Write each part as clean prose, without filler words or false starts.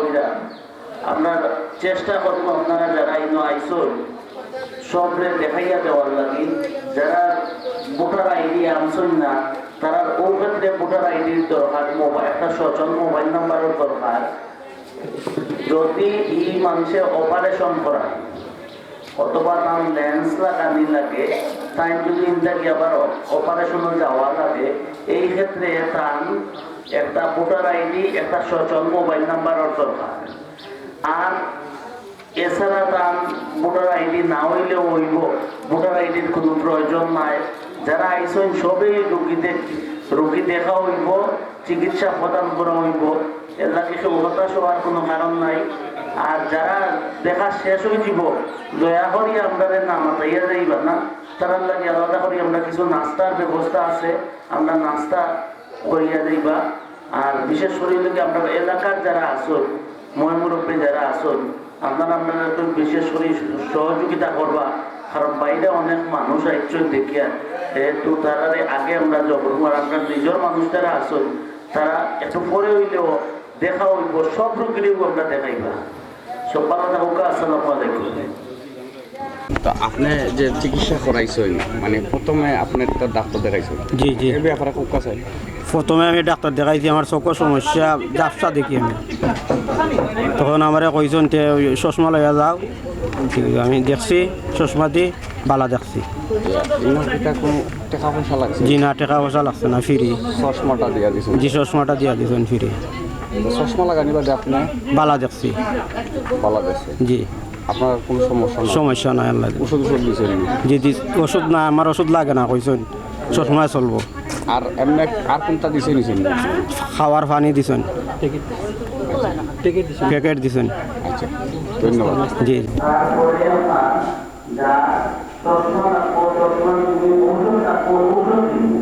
কইরা আমরা চেষ্টা করব আপনারা যারা ইনো আইসুন সবরে দেখাইয়া দেওয়ার লাগি, যারা ভোটার আইডি আনছেন না তারা ও ক্ষেত্রে ভোটার আইডির দরকার, একটা সচল মোবাইল নাম্বারের দরকার। যদি এই মানুষের অপারেশন করা অথবা তার লেন্স লাগানি লাগে, তাই যদি ইন্টারকি আবার অপারেশনে যাওয়া লাগে, এই ক্ষেত্রে তার একটা ভোটার আইডি একটা সচল মোবাইল নাম্বারের দরকার। আর এছাড়া তার ভোটার আইডি না হইলেও হইব, ভোটার আইডির কোনো প্রয়োজন নাই। যারা আইসেন সবই রোগী দেখা হইব, চিকিৎসা প্রদান করা হইব, এর লাগে হতাশ হওয়ার কোনো কারণ নাই। আর যারা দেখা শেষ হয়ে যাব দয়া করি আপনাদের নাম তাইয়া যাইবা না, তার লাগে আলাদা করি আমরা কিছু নাস্তার ব্যবস্থা আছে, আমরা নাস্তা করিয়া যাইবা। আর বিশেষ করে আমরা এলাকার যারা আসুন, ময়মুরব্বী যারা আসুন, আপনারা তো বিশেষ করে সহযোগিতা করবা, কারণ বাইরে অনেক মানুষ আইসন দেখিয়া তো তারা আগে আমরা যখন আপনার নিজের মানুষ যারা আসুন তারা একটু পরে হইলেও দেখা হইব, সব রোগীরেও আমরা দেখাইবা। সব ভালো থাকুক, আসসালামু আলাইকুম। তো আপনি যে চিকিৎসা করাইছেন, মানে প্রথমে আপনি তো ডাক্তার দেখাইছেন? জি জি, এই ব্যাপারে খুব কাছে প্রথমে আমি ডাক্তার দেখাইছি, আমার চোখের সমস্যা জাপসা দেখি আমি, তখন আমার কইছেন চশমা লইয়া যাও, ঠিক আছে আমি দেখছি, চশমা দি বালা দেখছি। টাকা পয়সা লাগছে? জি না, টাকা পয়সা লাগছে না, ফ্রি। চশমাটা দিয়া দিছেন? জি চশমাটা দিয়া দিয়েছেন ফ্রি। চশমা লাগানি বাদে আপনি বালা দেখছি? ভালো দেখছে? জি। আপনার কোনো সমস্যা না? সমস্যা নাই আল্লাহ। ওষুধ দিয়েছেন? জি জি, ওষুধ না, আমার ওষুধ লাগে না, কইছেন চশমায় চলবো। আর এমনি আর কোনটা দিছে নিছেন? খাওয়ার পানি দিছেন, প্যাকেট দিছেন। আচ্ছা, ধন্যবাদ। জি। তারপরে আপনার যা চশমা রাখবো, চশমা তুমি ওষুধ রাখবো, ওষুধ দিব।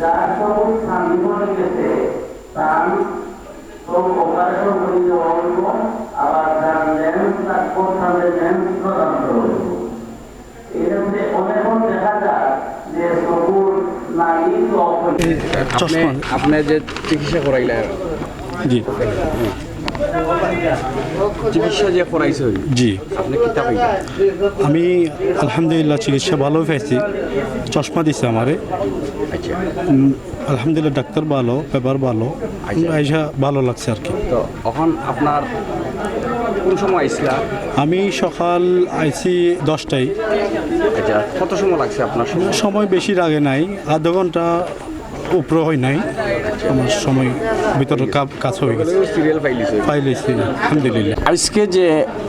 যার সবুজ স্বামী হয়ে গেছে তার তো অপারেশন করে দেওয়া হইব, আবার যার লেন্স রাখবো তাদের লেন্স প্রদান করা হইব। এরকম অনেক দেখা যায় যে সবুজ নাই তো আপনি যে চিকিৎসা করাইলেন, জি চিকিৎসা যে করাইছে, জি, আপনি কিতা পাইলেন? আমি আলহামদুলিল্লাহ চিকিৎসা ভালো পেয়েছি, চশমা দিছে আমারে। আচ্ছা, আলহামদুলিল্লাহ ডাক্তার ভালো, পেপার ভালো, আইসা ভালো লাগছে আর কি। তো এখন আপনার কোন সময় আইসলা? আমি সকাল আইছি 10টায়। আচ্ছা, কত সময় লাগছে আপনার সময়? সময় বেশি লাগে নাই, আধা ঘন্টা উপরে হয় নাই, আমার সময় ভিতরে কাজ হয়ে গেছে, সিরিয়াল পাইলিছে? পাইলেছি আলহামদুলিল্লাহ। আজকে যে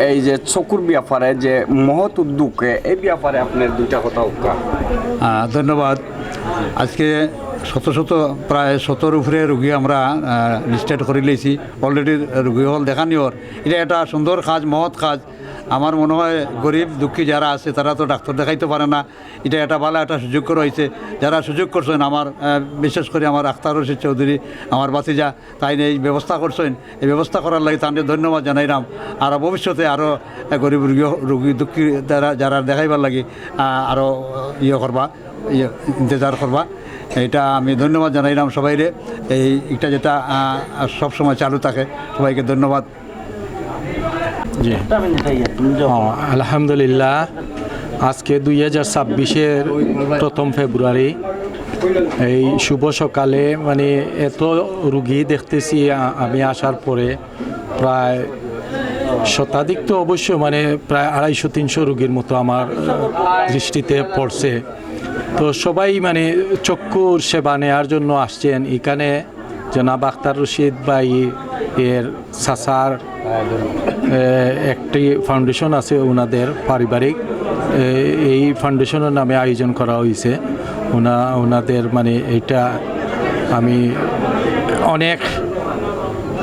এই যে চকুর ব্যাপারে যে মহৎ উদ্যোগে, এই ব্যাপারে আপনার দুইটা কথা উঠা। ধন্যবাদ। আজকে প্রায় ১৭ উপরে রুগী আমরা লিস্টেড করে লিয়েছি অলরেডি, রুগী হল দেখানিওর। এটা একটা সুন্দর কাজ, মহৎ কাজ। আমার মনে হয় গরিব দুঃখী যারা আছে তারা তো ডাক্তার দেখাইতে পারে না, এটা একটা ভালো একটা সুযোগ করে হয়েছে। যারা সুযোগ করছেন, আমার বিশেষ করে আমার আখতার রশিদ চৌধুরী, আমার বাতিজা, তাই এই ব্যবস্থা করছেন, এই ব্যবস্থা করার লাগে তাদের ধন্যবাদ জানাইলাম। আর ভবিষ্যতে আরও গরিব রুগী দুঃখী যারা দেখাইবার লাগে আরও করবা, ইন্তজার করবা, এটা আমি ধন্যবাদ জানাইলাম সবাইরে। এইটা যেটা সবসময় চালু থাকে, সবাইকে ধন্যবাদ। জি, আলহামদুলিল্লাহ। আজকে 2026-এর 1 ফেব্রুয়ারি, এই শুভ সকালে মানে এত রুগী দেখতেছি আমি আসার পরে, প্রায় শতাধিক তো অবশ্য, মানে প্রায় 250-300 রুগীর মতো আমার দৃষ্টিতে পড়ছে। তো সবাই মানে চক্ষুর সেবা নেওয়ার জন্য আসছেন এখানে। জনাব আখতার রশিদ ভাই এর সাসার একটি ফাউন্ডেশন আছে ওনাদের পারিবারিক, এই ফাউন্ডেশনের নামে আয়োজন করা হয়েছে। ওনাদের মানে এটা আমি অনেক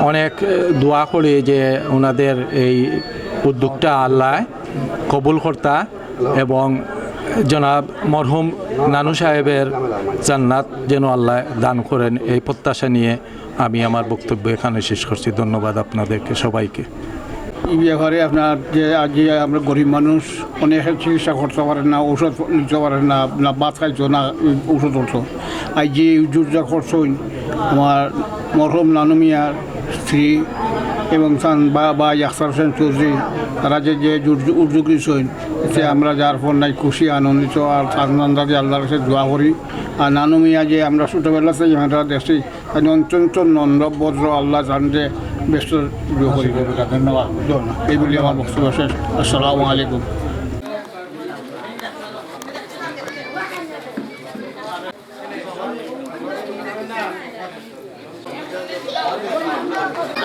অনেক দোয়া করি যে ওনাদের এই উদ্যোগটা আল্লাহ কবুল কর্তা এবং জনাব মরহুম নানু সাহেবের জান্নাত যেন আল্লাহ দান করেন, এই প্রত্যাশা নিয়ে আমি আমার বক্তব্য এখানে শেষ করছি। ধন্যবাদ আপনাদেরকে সবাইকে। এই ব্যাপারে আপনার যে আজ আমরা গরিব মানুষ অনেক চিকিৎসা করতে পারেন না, ঔষধ নিতে পারেন না, না ভাত খাইছো না ঔষধ উঠছো। আজ যে উদ্যোগটা করছো আমার মরহুম নানু মিয়ার স্ত্রী এবং বা আখতার হোসেন চৌধুরী তারা যে উদ্যোগী হইন এতে আমরা যার ফল নাই খুশি আনন্দিত আর আনন্দাজে আল্লাহর কাছে দোয়া করি। আর নানু মিয়া যে আমরা ছোটোবেলা থেকে আমরা দেখছি তাই অত্যন্ত নম্র আল্লাহ জানতে ব্যস্ত করি। ধন্যবাদ। এইগুলি আমার বক্তব্য শেষ। আসসালামু আলাইকুম।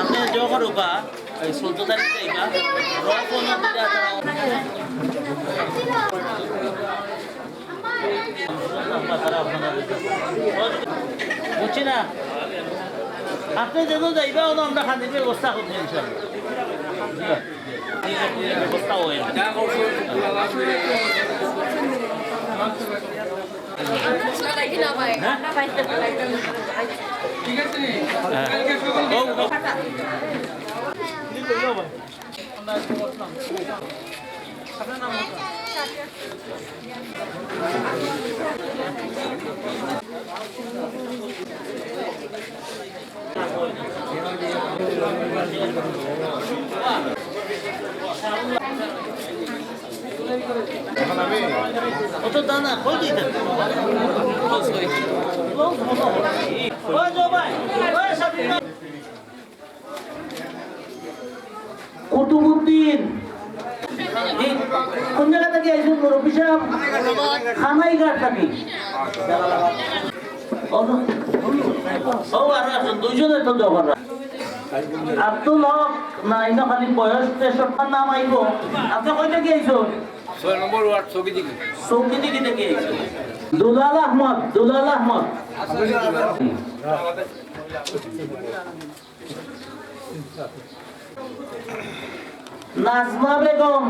আপনি যখন রোবা 14 তারিখ যাইবা বুঝছি না আপনি যেন যাইবা আমরা খানির ব্যবস্থা করবো ইনশাআল্লাহ। ব্যবস্থা হয় অত দানা কই দিতে কুতুবুদ্দিন কোন জায়গা থেকে আইসুন মুরব্বী সাহেব? খানাইঘাট থাকি। আরো একজন দুইজনের তো জবর আব্দুল হক না ইনো খালি বয়স 63 নাম আইব। আপনি কই থেকে আইসুন? 6 নম্বর ওয়ার্ড চৌকিদিঘি থেকে আইসুন। দুলাল আহমদ নাজমা বেগম।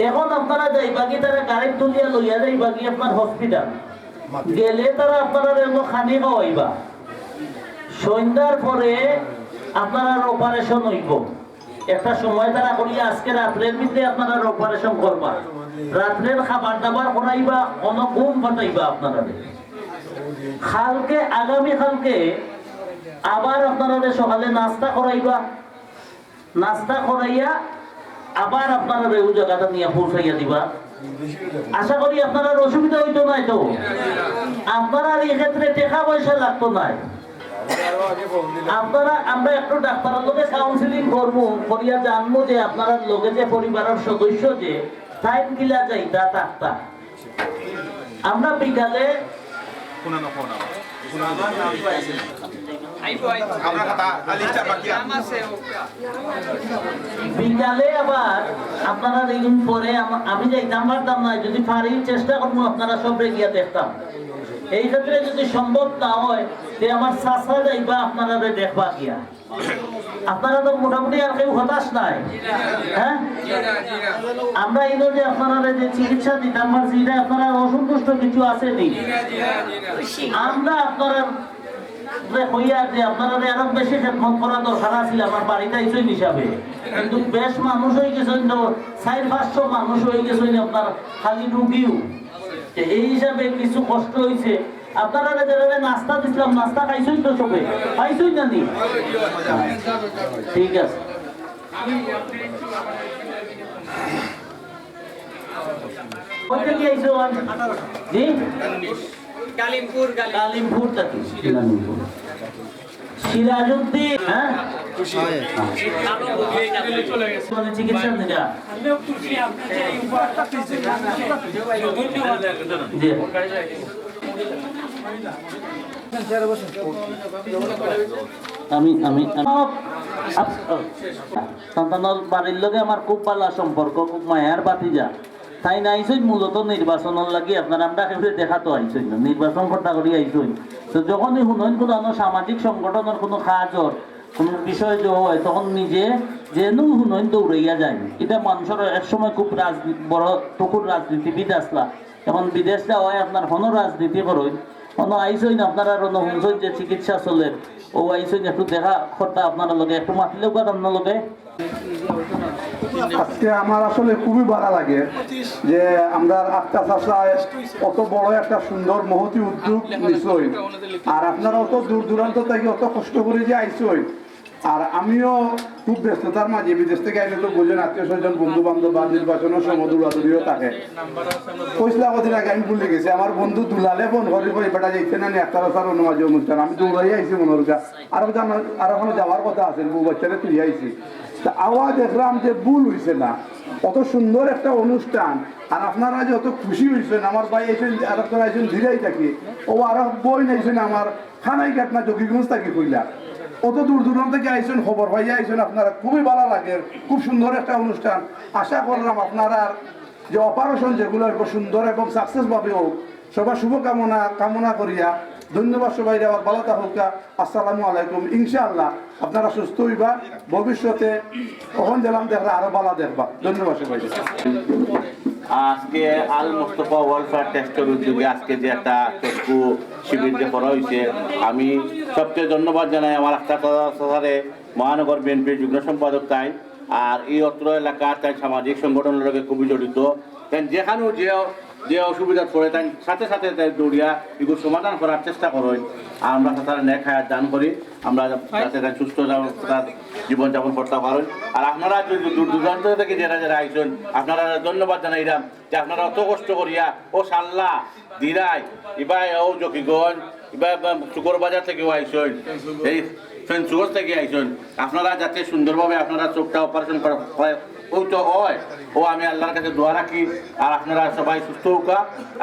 এখন আপনারা যাইবা কি তারা গাড়ি তুলিয়া লইয়া যাইবা কি আপনার হসপিটাল গেলে তারা আপনারা খানি খাওয়াইবা। সন্ধ্যার পরে আপনারা অপারেশন হইব। একটা সময় তারা করিয়া আজকে রাত্রের ভিতরে আপনারা অপারেশন করবা। রাত্রের খাবার দাবার করাইবা, অন ঘুম ফাটাইবা আপনারা। আগামী কালকে আবার আপনারা সকালে নাস্তা করাইবা। নাস্তা করাইয়া আবার আপনারা ওই জায়গাটা নিয়ে পৌঁছাইয়া দিবা। আশা করি আপনারা অসুবিধা হইতো নাই তো? আপনারা এই ক্ষেত্রে টাকা পয়সা লাগতো নাই। আপনারা আমরা একটু ডাক্তারের লোকে কাউন্সিলিং করবো, করিয়া জানবো যে আপনারা লোকে যে পরিবারের সদস্য যে টাইম গিলা যাইতা থাকতা। আমরা বিকালে বিকালে আবার আপনারা দেখুন পরে আমি যাইতাম পারতাম না, যদি পারি চেষ্টা করবো আপনারা সব গিয়া দেখতাম। এই ক্ষেত্রে যদি সম্ভব না হয় যে আমার চাষা যাইবা আপনারা দেখবা গিয়া। আপনারা তো মোটামুটি আর কেউ হতাশ নাই। হ্যাঁ, আমরা এই যে আপনারা যে চিকিৎসা দিতাম পারছি এটা আপনারা অসন্তুষ্ট কিছু আছে নি? আমরা আপনারা হইয়া যে আপনারা আরো বেশি খেদমত করা দরকার আছিল আমার বাড়িতে আইসই হিসাবে, কিন্তু বেশ মানুষ হয়ে গেছেন তো 400-500 মানুষ হয়ে গেছেন আপনার খালি রুগীও। এই হিসাবে কিছু কষ্ট হয়েছে। আপনারা যারা নাস্তা দিছিলাম নাস্তা খাইছই তো সবে? খাইছই জানি? ঠিক আছে। কোথা থেকে আইছো? জি কালিমপুর থেকে। সিরাজউদ্দিন। হ্যাঁ, চিকিৎসা দিটা আমি সন্তানের বাড়ির লগে আমার খুব ভালো সম্পর্ক, খুব মায়ার বাতিজা। তাই না আইসই মূলত নির্বাচনের লাগি আপনার আমরা কেউ দেখা তো আইসই না, নির্বাচন কথা করি আইসই। তো যখনই শুনেন কোনো সামাজিক সংগঠনের কোনো কাজর কোনো বিষয় যে হয় তখন নিজে যেন শুনেন দৌড়াইয়া যায়। এটা মানুষের একসময় খুব বড় টুকুর রাজনীতিবিদ আসলা, এখন বিদেশ যাওয়ায় আপনার কোনো রাজনীতি করেন কোনো আইসইন আপনারা শুনছেন যে চিকিৎসা চলে ও আইসইন একটু দেখা কর্তা আপনারা লগে একটু মাতিলেও আপনার লগে আজকে আমার আসলে খুবই ভালো লাগে যে আমরা আক্তার চাষায় অত বড় একটা সুন্দর মহতি উদ্যোগ নিছই, আর আপনারা অত দূর দূরান্ত থেকে অত কষ্ট করে যে আইসই। আর আমিও খুব ব্যস্ততার মাঝে, বিদেশ থেকে আইলে তো বোঝেন আত্মীয় স্বজন বন্ধু বান্ধব বা নির্বাচনের সময় দৌড়াদৌড়িও থাকে। পয়সা কদিন আগে আমি ভুলে গেছি, আমার বন্ধু দুলালে ফোন করে কই বেটা যাইছে না একটা সার অনুমাজি অনুষ্ঠান, আমি দৌড়াই আইছি মনের কাছে, আর ওখানে যাওয়ার কথা আছে, বউ বাচ্চারে তুই আইছি। তা আওয়াজ দেখলাম যে ভুল হয়েছে না, অত সুন্দর একটা অনুষ্ঠান, আর আপনারা যে অত খুশি হয়েছেন। আমার ভাই এসেন আর আপনারা আইসেন ধীরেই থাকি, ও আর বই নাইছেন আমার খানাই কাটনা জকিগঞ্জ থাকি কইলা, অত দূর দূরান্ত থেকে আইসেন, খবর পাইয়া আইসেন আপনারা, খুবই ভালো লাগে। খুব সুন্দর একটা অনুষ্ঠান। আশা করলাম আপনারা যে অপারেশন যেগুলো সুন্দর এবং সাকসেস ভাবে হোক, সবার শুভকামনা কামনা করিয়া ধন্যবাদ সবাই। আবার ভালো থাকুক। আসসালামু আলাইকুম। ইনশাআল্লাহ আপনারা সুস্থ হইবা, ভবিষ্যতে কখন দিলাম দেখলে আরো ভালো দেখবা। ধন্যবাদ সবাই। আজকে আল মুস্তফা ওয়েলফেয়ার ট্রাস্টের উদ্যোগে আজকে যে একটা চক্ষু শিবির যে করা হয়েছে, আমি সবচেয়ে ধন্যবাদ জানাই আমার আখতারে মহানগর বিএনপির যুগ্ম সম্পাদক তাই, আর এই অত্র এলাকার তাই সামাজিক সংগঠনের লগে খুবই জড়িত। তাই যেখানেও যে অসুবিধা পড়ে তাই সাথে সাথে তাই দৌড়িয়া এগুলো সমাধান করার চেষ্টা করেন। আর আমরা তারা ন্যাক হায়াত দান করি, আমরা যাতে তাই সুস্থ তার জীবনযাপন করতে পারেন। আর আপনারা যদি দূর দূরান্ত থেকে যারা আইসেন, আপনারা ধন্যবাদ জানাইলাম যে আপনারা অত কষ্ট করিয়া ও সাল্লা দিরাই এবার ও জকিগঞ্জ এবার শুকরবাজার থেকেও আইসেন, এই ফেন্সুগঞ্জ থেকে আইসেন, আপনারা যাতে সুন্দরভাবে আপনারা চোখটা অপারেশন করা ওই তো হয় ও আমি আল্লাহর কাছে দোয়া রাখি। আর আপনারা সবাই সুস্থ হোক,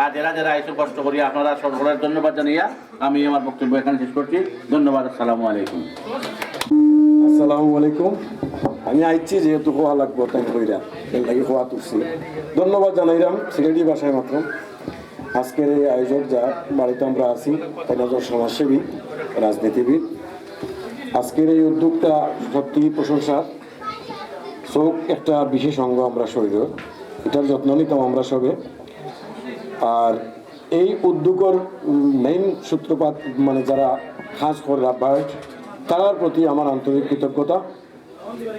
আর যারা আইসো কষ্ট করি আপনারা সকলের ধন্যবাদ জানাইয়া আমি আমার বক্তব্য এখানে শেষ করছি। ধন্যবাদ। আসসালামু আলাইকুম। আসসালামু আলাইকুম। আমি আইছি যেহেতু খোয়া লাগবো তাই কইরা এর লাগে খোয়া তুলছি। ধন্যবাদ জানাইলাম সিলেটি ভাষায় মাত্র। আজকের এই আয়োজক যা বাড়িতে আমরা আছি একজন সমাজসেবী রাজনীতিবিদ, আজকের এই উদ্যোগটা সত্যি প্রশংসার। চোখ একটা বিশেষ অঙ্গ আমরা শরীর, এটার যত্ন নিতাম আমরা সবে। আর এই উদ্যোগের মেইন সূত্রপাত মানে যারা কাজ করে বার্ড, তার প্রতি আমার আন্তরিক কৃতজ্ঞতা।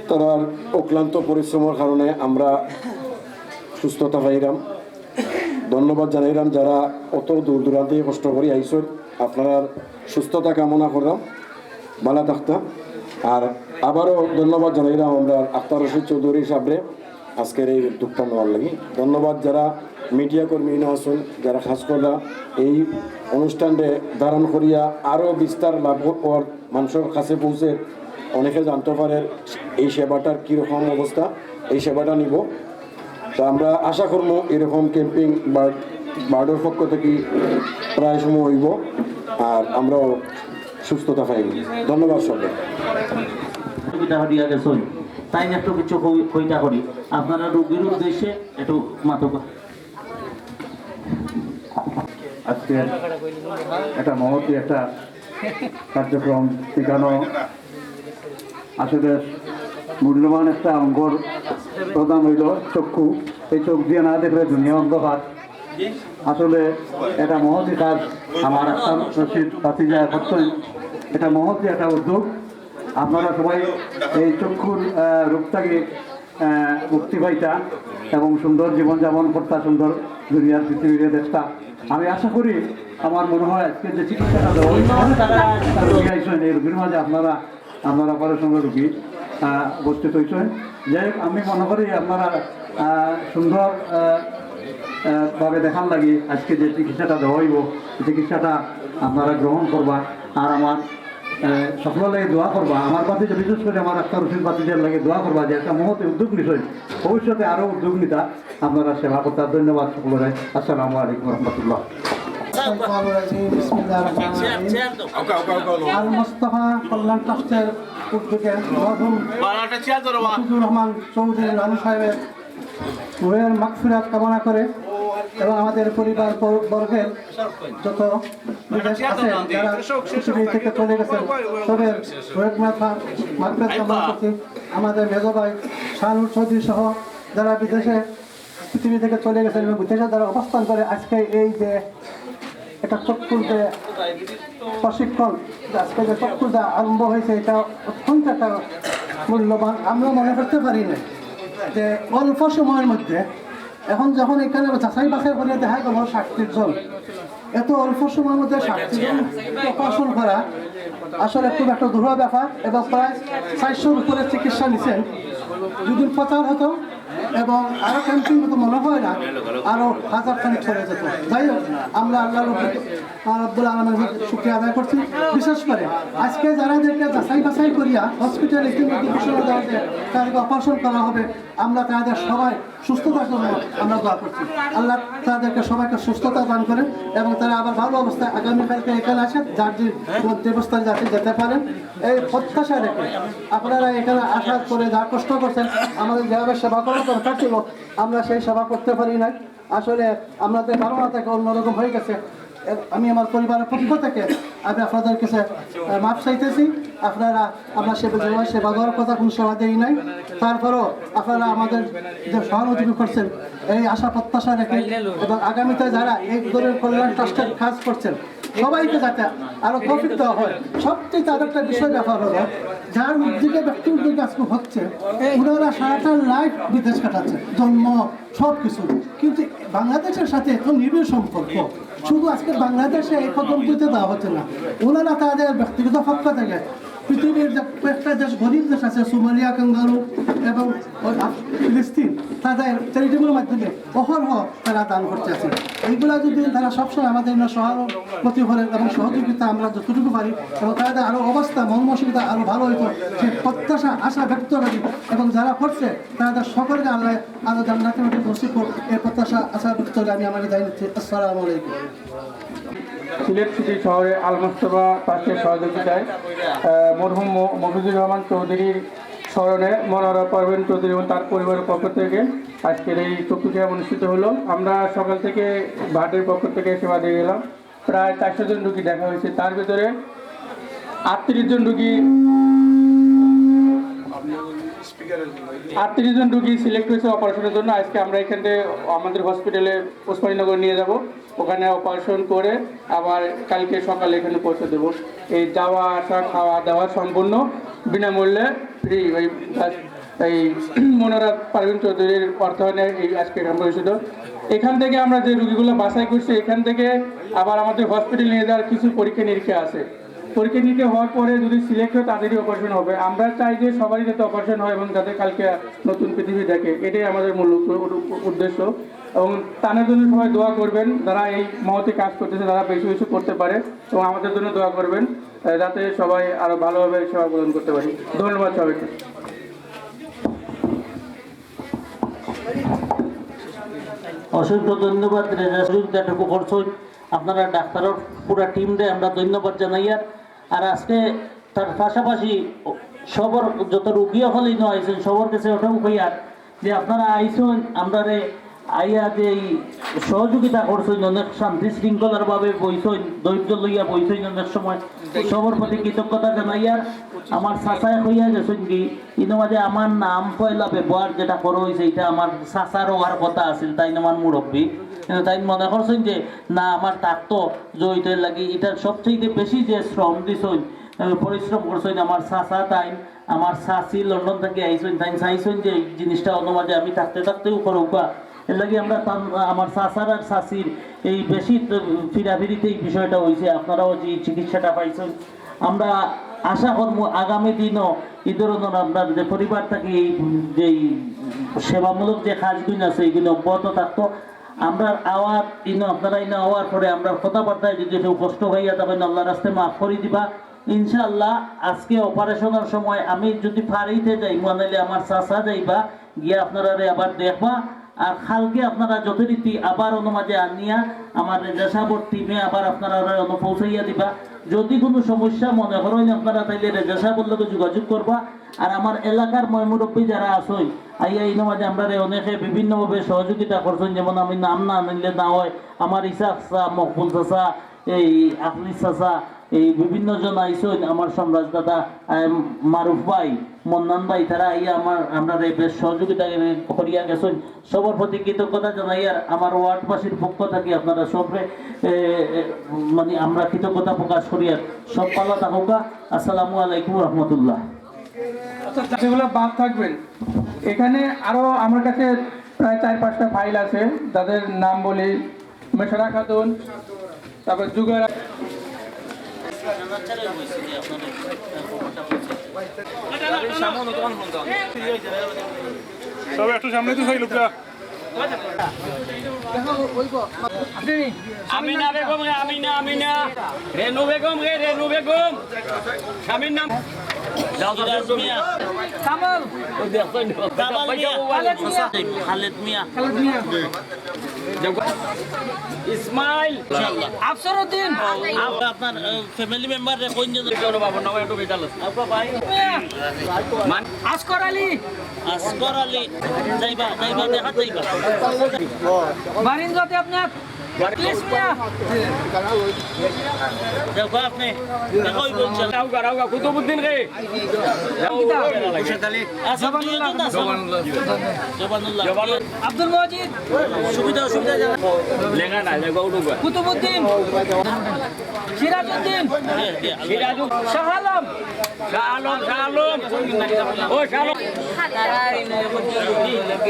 তার অক্লান্ত পরিশ্রমের কারণে আমরা সুস্থতা পাইলাম। ধন্যবাদ জানাইলাম যারা অত দূর দূরান্তে কষ্ট করে আইসেন, আপনার সুস্থতা কামনা করলাম, ভালো থাকতাম। আর আবারও ধন্যবাদ জানাইলাম আমরা আখতার রশিদ চৌধুরী সাহেবরে আজকের এই উদ্যোগটা নেওয়ার লাগে। ধন্যবাদ যারা মিডিয়া কর্মী আছেন, যারা খাস করা এই অনুষ্ঠানটা ধারণ করিয়া আরও বিস্তার লাভ কর মানুষের কাছে পৌঁছে অনেকে জানতে পারে এই সেবাটার কীরকম অবস্থা, এই সেবাটা নিব। তা আমরা আশা করব এরকম ক্যাম্পিং বার্ডের পক্ষ থেকে প্রায় সময় হইব, আর আমরাও সুস্থতা পাইব। ধন্যবাদ সবাই। তাই একটু কিছু কইটা করি আপনারা রোগীর উদ্দেশ্যে একটু মাতক। আজকে একটা মহতি একটা কার্যক্রম শেখানো, আসলে মূল্যবান একটা অঙ্গর প্রদান হইল চক্ষু। এই চোখ দিয়ে না দেখলে দুনিয়া অন্ধকার। আসলে এটা মহতি কাজ আমার আখতার রশিদ বাতিজা করছেন, এটা মহতি একটা উদ্যোগ। আপনারা সবাই এই চক্ষুর রোগ থেকে মুক্তি পাইতা এবং সুন্দর জীবনযাপন করতা, সুন্দর দুনিয়ার পৃথিবীর দেশটা। আমি আশা করি, আমার মনে হয় আজকে যে চিকিৎসাটা রোগী আইসেন, এই রোগীর মাঝে আপনারা অপারেশনের রোগী উপস্থিত হয়েছেন। যাই হোক, আমি মনে করি আপনারা সুন্দর ভাবে দেখার লাগে আজকে যে চিকিৎসাটা দেওয়া হইব, চিকিৎসাটা আপনারা গ্রহণ করবা। আর আমার সকলের লাগে দোয়া করবা, আমার বাতিজা বিশেষ করে আমার আখতার রশিদ বাতিজার লাগে দোয়া করবা যে একটা মহতে উদ্যোগ নিছেন, ভবিষ্যতে আরও উদ্যোগ নিতা আপনারা সেবা করতে। ধন্যবাদ সকলের। আসসালামু আলাইকুম রহমতুল্লাহ। আল মুস্তফা কল্যাণ ট্রাস্টের উদ্যোগে মফিজুর রহমান চৌধুরী রানু সাহেবের রুহের মাগফিরাত কামনা করে এবং আমাদের পরিবার বর্গের যত বিদেশ আছে যারা পৃথিবী থেকে চলে গেছেন সবের রুহের মাগফিরাত কামনা করছি। আমাদের মেজো ভাই শাহনুর চৌধুরী সহ যারা বিদেশে পৃথিবী থেকে চলে গেছেন এবং বিদেশে যারা অবস্থান করে আজকে এই যে এটা চক্ষুর যে প্রশিক্ষণ, আজকে যে চক্ষুর যা আরম্ভ হয়েছে, এটা অত্যন্ত একটা মূল্যবান। আমরা মনে করতে পারি না যে অল্প সময়ের মধ্যে এখন যখন এখানে যাচাই বাছাই করে দেখা গেল 60 জন, এত অল্প সময়ের মধ্যে 60 জন অপারেশন করা আসলে খুব একটা দুরূহ ব্যাপার। এবং প্রায় 400-র উপরে চিকিৎসা নিচ্ছেন। যদি প্রচার হতো এবং আরো ক্যাম্পিং হতো মনে হয় না আরো হাজার খানিক চলে যেত। যাই হোক, আমরা আল্লাহ রব্বুল আলামিনের শুকরিয়া আদায় করছি। বিশেষ করে আজকে যারা দেখে যাচাই বাছাই করিয়া হসপিটালে ইতিমধ্যে ঘোষণা দেওয়া যে তাদেরকে অপারেশন করা হবে, আমরা তাদের সবাই সুস্থতার জন্য আমরা দোয়া করছি। আল্লাহ তাদেরকে সবাইকে সুস্থতা দান করেন এবং তারা আবার ভালো অবস্থায় আগামীকালকে এখানে আসেন, যার যে ব্যবস্থায় যাতে যেতে পারেন এই প্রত্যাশা রেখে আপনারা এখানে আসার করে যা কষ্ট করছেন, আমাদের যেভাবে সেবা করার দরকার ছিল আমরা সেই সেবা করতে পারি নাই। আসলে আমাদের ধারণা থেকে অন্যরকম হয়ে গেছে। আমি আমার পরিবারের পক্ষ থেকে আমি আপনাদের কাছে মাপ চাইতেছি। আপনারা আমরা সেবা দেওয়ার কথা কোনো সেবা দেই নাই, তারপরেও আপনারা আমাদের যে সহানুভূতি করছেন এই আশা প্রত্যাশা রেখে এবং আগামীতে যারা এই ধরনের কল্যাণ ট্রাস্টের কাজ করছেন সবাইকে যাতে আরো তৌফিক দেওয়া হয়। সবচেয়ে তাদের একটা বিষয় ব্যাপার হলো যার উদ্যোগে ব্যক্তি উদ্যোগে আজকে হচ্ছে ওনারা সারাটা লাইফ বিদেশ কাটাচ্ছে, জন্ম সব কিছু, কিন্তু বাংলাদেশের সাথে এত নিবিড় সম্পর্ক শুধু আজকে বাংলাদেশে এই পদ্ধতিতে দেওয়া হচ্ছে না। ওনারা তাদের ব্যক্তিগত পক্ষ থেকে পৃথিবীর যে কয়েকটা দেশ গরিব দেশ আছে, সোমালিয়া, কাঙ্গারু এবং ফিলিস্তিন, তাদের চ্যারিটেবল মাধ্যমে অহরহ তারা দান করতে আছে। এইগুলা যদি তারা সবসময় আমাদের সহানুভূতি করেন এবং সহযোগিতা আমরা যতটুকু পারি এবং তাদের আরও অবস্থা মনমানসিকতা আরও ভালো হইতো সেই প্রত্যাশা আশা ব্যক্ত করি এবং যারা করছে তাদের সকলকে আল্লাহ আরও জান্নাতের মধ্যে নসিব করুন, এই প্রত্যাশা আশা ব্যক্ত করে আমি আমাকে দায়ী নিচ্ছি। আসসালামু আলাইকুম। সিলেট সিটি শহরে আল মুস্তফা ট্রাস্টের সহযোগিতায় মরহুম মফিজুর রহমান চৌধুরীর স্মরণে মনোহরা পারভীন চৌধুরী এবং তার পরিবারের পক্ষ থেকে আজকের এই চক্ষু সেবা অনুষ্ঠিত হলো। আমরা সকাল থেকে ভাটের পক্ষ থেকে সেবা দিয়ে গেলাম। প্রায় 400 জন রুগী দেখা হয়েছে, তার ভিতরে 38 জন রুগী সিলেক্ট হয়েছে অপারেশনের জন্য। আজকে আমরা এখান থেকে আমাদের হসপিটালে ওসমানীনগর নিয়ে যাব, ওখানে অপারেশন করে আবার কালকে সকালে এখানে পৌঁছে দেবো। এই যাওয়া আসা খাওয়া দাওয়া সম্পূর্ণ বিনামূল্যে ফ্রি। এই মনোহরা পারভীন চৌধুরীর অর্থায়নে এই আজকে আমরা অনুষ্ঠিত। এখান থেকে আমরা যে রুগীগুলো বাছাই করছি এখান থেকে আবার আমাদের হসপিটাল নিয়ে যাওয়ার কিছু পরীক্ষা নিরীক্ষা আছে। পরীক্ষা নিরীক্ষা হওয়ার পরে যদি সিলেক্ট হয় তাদেরই অপারেশন হবে। আমরা চাই যে সবারই যাতে অপারেশন হয় এবং যাতে কালকে নতুন পৃথিবী দেখে, এটাই আমাদের মূল উদ্দেশ্য। এবং তাদের জন্য সবাই দোয়া করবেন, যারা এই মহতে কাজ করতেছে তারা বেশি বেশি করতে পারে এবং আমাদের জন্য দোয়া করবেন যাতে সবাই আরও ভালোভাবে সেবা প্রদান করতে পারি। ধন্যবাদ সবাইকে। অসংখ্য ধন্যবাদ যেটুকু করছেন আপনারা ডাক্তারের পুরা টিমরে আমরা ধন্যবাদ জানাই। আর আজকে তার পাশাপাশি সবর যত রুগী হলেই না আইসেন সবার কাছে ওটাও কইয়ার যে আপনারা আইসেন আমরা আইয়া যে এই সহযোগিতা করছেন, অনেক শান্তি শৃঙ্খলার ভাবে বইছেন, ধৈর্য লইয়া বইছেন, অনেক সময় সবার প্রতি কৃতজ্ঞতা জানাইয়ার। আমার চাচায় হইয়া গেছেন কি কিন্তু মাঝে আমার নাম পয়লা ব্যবহার যেটা করা হয়েছে এটা আমার চাচার হওয়ার কথা আছিল, তাই আমার মুরব্বী, কিন্তু তাই মনে করছেন যে না আমার থাকতো যে ওইটার লাগি এটার সবচেয়ে বেশি যে শ্রম দিছেন পরিশ্রম করছেন আমার চাচা, তাই আমার চাচি লন্ডন থেকে আইসেন, তাই চাইছেন যে এই জিনিসটা অন্য মাঝে আমি থাকতে থাকতেও করুকা। এর লাগে আমরা আমার চাচার আর চাচির এই বেশি ফিরাফিরিতে এই বিষয়টা হয়েছে, আপনারাও যে চিকিৎসাটা পাইছেন। আমরা আশা করবো আগামী দিনও এই ধরনের আপনার যে পরিবার থেকে এই যে সেবামূলক যে কাজগুলো আছে এইগুলো অব্যাহত থাকতো। আমরা আওয়াজ আপনারা আওয়ার পরে আমরা কথাবার্তায় যদি কেউ কষ্ট হইয়া যাবেন আল্লাহ রাস্তায় মাফ করে দিবা ইনশাআল্লাহ। আজকে অপারেশনের সময় আমি যদি ফারিতে যাই মনে আমার চাচা যাইবা গিয়ে আপনারা আবার দেখবা, আর কালকে আপনারা যথারীতি আবার অনুমাজে আনিয়া আমার রেজাসাবর টিমে আবার আপনারা পৌঁছাইয়া দিবা। যদি কোনো সমস্যা মনে করেন আপনারা তাইলে রেজাসাবর লোকে যোগাযোগ করবা। আর আমার এলাকার ময়মুরব্বী যারা আসই আইয়া এই নামাজে আমরা অনেকে বিভিন্নভাবে সহযোগিতা করছেন, যেমন আমি নাম না নিলে না হয় আমার ইসাক চা, মকবুল চাচা, এই আকলি চাচা, এই বিভিন্ন জন আইসন, আমার সম্রাজ দাদা, মারুফ ভাই, মন্নান ভাই, তারা আইয়া আমরা বেশ সহযোগিতা করিয়া গেছেন। সবার প্রতি কৃতজ্ঞতা জানাই। আর আমার ওয়ার্ডবাসীর পক্ষ থেকে আপনারা সবরে মানে আমরা কৃতজ্ঞতা প্রকাশ করি। আর সব পালা থাকুকা। আসসালামু আলাইকুম রহমতুল্লাহ। যেগুলো বাদ থাকবেন এখানে আরো আমার কাছে প্রায় 4-5টা ফাইল আছে, তাদের নাম বলি: মেশরা খাতুন, তারপর জুগারা। সব একটু সামনে তো হই লোকটা। আমিনা বেগম রে, আমিনা রেনু বেগম রে, রেনু বেগম। স্বামীর নাম কামাল, খালেদ মিয়া, ইসমাইল, আফসরউদ্দিন। আপনার ফ্যামিলি মেম্বার রে কোন জন? বাবার নাম একটু বেটাল আছে। আপনার ভাই আসকর আলী, আসকর আলী। যাইবা যাইবা দেখা যাইবা বারিন্দ্রতে আপনার দেখো আপনি দেখোই বলছেন রাউগা কুতুবউদ্দিন রে আব্দুল মজিদ সুবিধা লেখা নাই কুতুবউদ্দিন সিরাজউদ্দিন শাহ আলম ও শাহ আলম